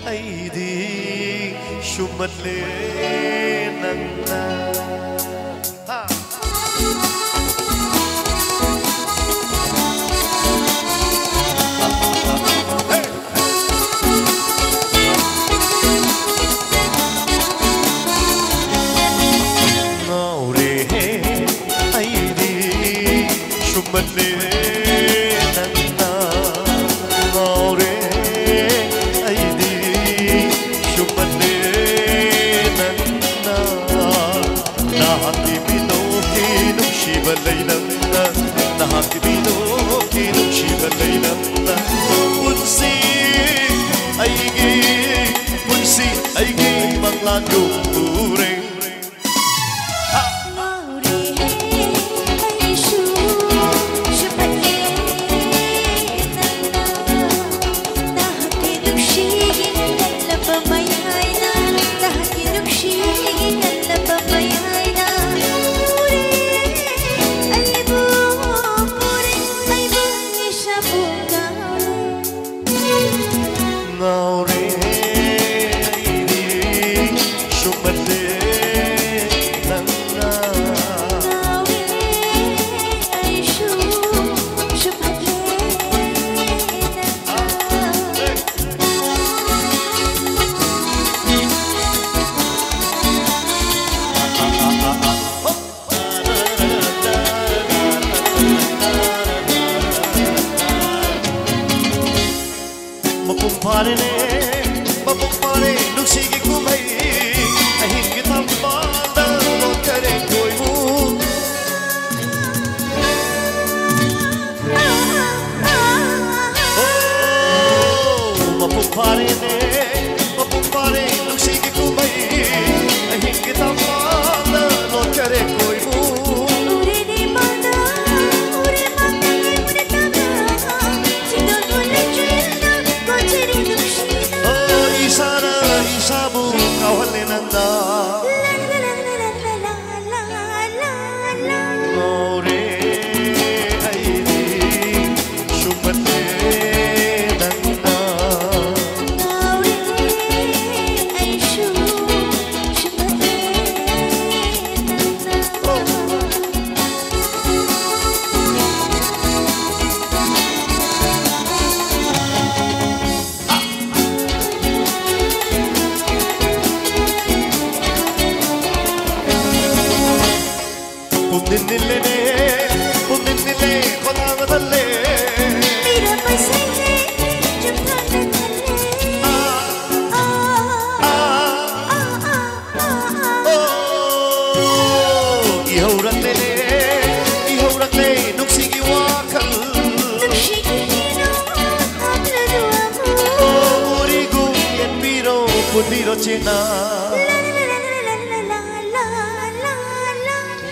أيدي شمت لنا شمت لنا نوري أيدي شمت لنا نهاكي بنوكي نمشي بالليلة نهاكي بنوكي نمشي بالليلة ونسي أيجي بغلان يوري Mapupare, nuksigi kumay ahing kitang banda no kare koy mo oh mapupare nuksigi kumay ahing kitang banda no kare koy mo Isabu kawalenanda Nore aidi shumate nanda Nore aishu shumate पुन्निले कोलाग दल्ले मेरा पैसे जब खाने दल्ले इहौरक्ले नुक्सिगी वाखल नुक्सिगी नो हमला दुआमु ओरिगु येनबिरो पुनिरो चेना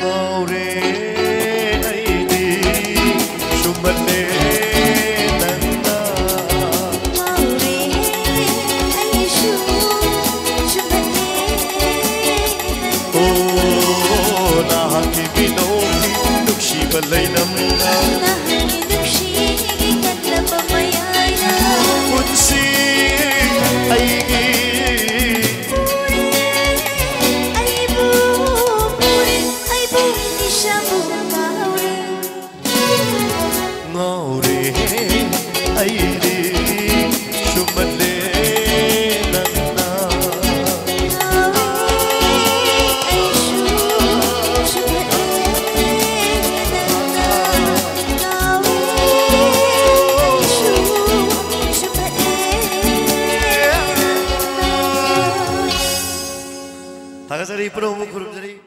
Nore aidi shumat lena Nore aishu shumat lena Oh nahaki binoki nukshi balaynam Nahaki nukshi katla pamayayna Unsi aigi Nore aidi shumat lena Tagasari promo kurum jari